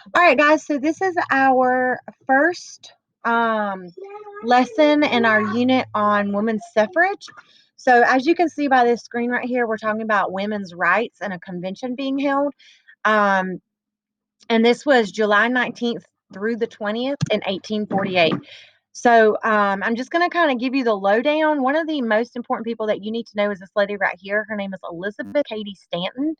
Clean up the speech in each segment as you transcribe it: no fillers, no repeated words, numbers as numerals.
All right, guys. So this is our first lesson in our unit on women's suffrage. So as you can see by this screen right here, we're talking about women's rights and a convention being held. Um, and this was July 19th through the 20th in 1848. So I'm just going to kind of give you the lowdown. One of the most important people that you need to know is this lady right here. Her name is Elizabeth Cady Stanton.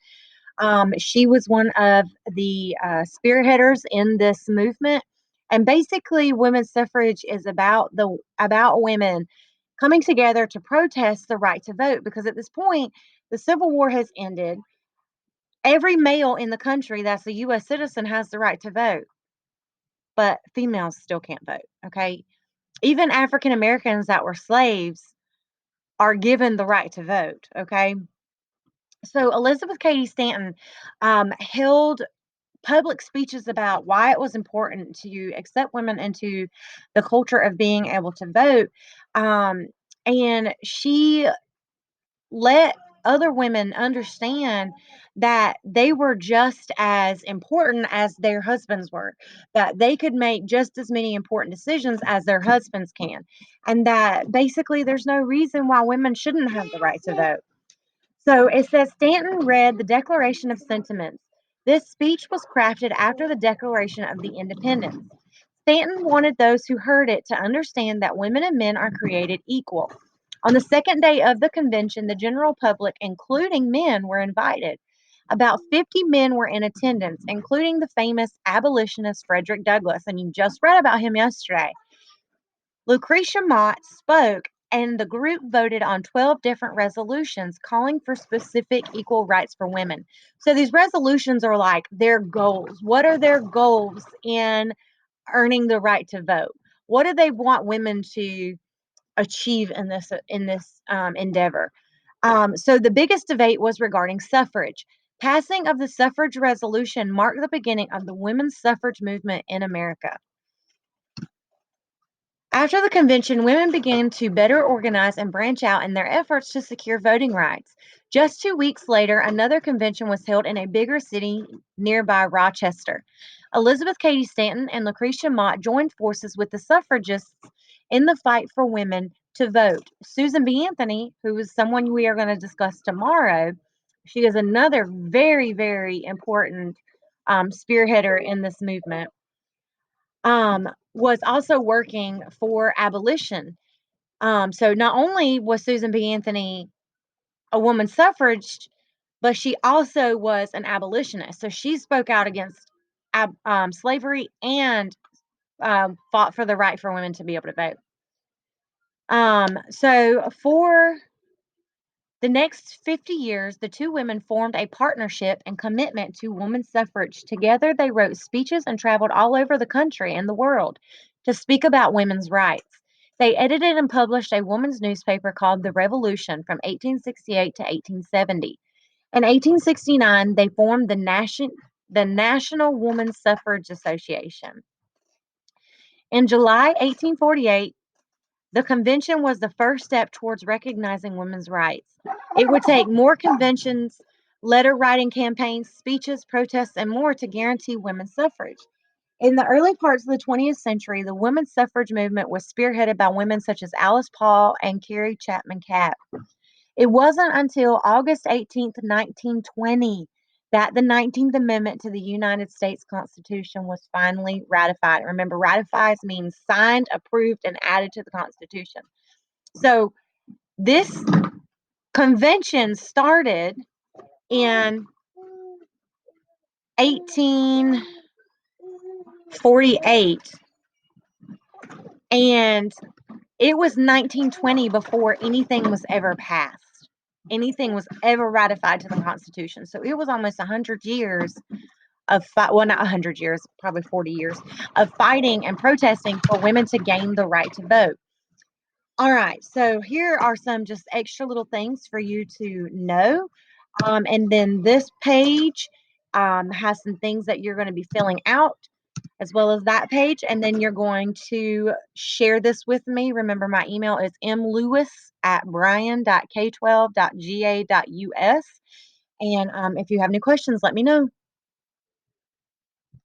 She was one of the spearheaders in this movement, and basically, women's suffrage is about women coming together to protest the right to vote. Because at this point, the Civil War has ended. Every male in the country that's a U.S. citizen has the right to vote, but females still can't vote. Okay, even African Americans that were slaves are given the right to vote. Okay, so Elizabeth Cady Stanton held public speeches about why it was important to accept women into the culture of being able to vote. Um, and she let other women understand that they were just as important as their husbands were, that they could make just as many important decisions as their husbands can, and that basically there's no reason why women shouldn't have the right to vote. So it says Stanton read the Declaration of Sentiments. This speech was crafted after the Declaration of the Independence. Stanton wanted those who heard it to understand that women and men are created equal. On the second day of the convention, the general public, including men, were invited. About 50 men were in attendance, including the famous abolitionist Frederick Douglass, and you just read about him yesterday. Lucretia Mott spoke, and the group voted on 12 different resolutions calling for specific equal rights for women. So these resolutions are like their goals. What are their goals in earning the right to vote? What do they want women to achieve in this endeavor? So the biggest debate was regarding suffrage. Passing of the suffrage resolution marked the beginning of the women's suffrage movement in America. After the convention, women began to better organize and branch out in their efforts to secure voting rights. Just 2 weeks later, another convention was held in a bigger city nearby Rochester. Elizabeth Cady Stanton and Lucretia Mott joined forces with the suffragists in the fight for women to vote. Susan B. Anthony, who is someone we are going to discuss tomorrow, she is another very, very important spearheader in this movement, was also working for abolition. So not only was Susan B. Anthony a woman suffrage, but she also was an abolitionist. So she spoke out against slavery and fought for the right for women to be able to vote. So for the next 50 years, the two women formed a partnership and commitment to women's suffrage. Together, they wrote speeches and traveled all over the country and the world to speak about women's rights. They edited and published a women's newspaper called The Revolution from 1868 to 1870. In 1869, they formed the National Women's Suffrage Association. In July 1848, the convention was the first step towards recognizing women's rights. It would take more conventions, letter writing campaigns, speeches, protests, and more to guarantee women's suffrage. In the early parts of the 20th century, the women's suffrage movement was spearheaded by women such as Alice Paul and Carrie Chapman Catt. It wasn't until August 18th, 1920, that the 19th Amendment to the United States Constitution was finally ratified. Remember, ratifies means signed, approved, and added to the Constitution. So this convention started in 1848, and it was 1920 before anything was ever passed. Anything was ever ratified to the Constitution. So it was almost 100 years of well, not 100 years, probably 40 years of fighting and protesting for women to gain the right to vote. All right, so here are some just extra little things for you to know. And then this page has some things that you're going to be filling out, as well as that page. And then you're going to share this with me. Remember, my email is mlewis@bryan.k12.ga.us. And if you have any questions, let me know.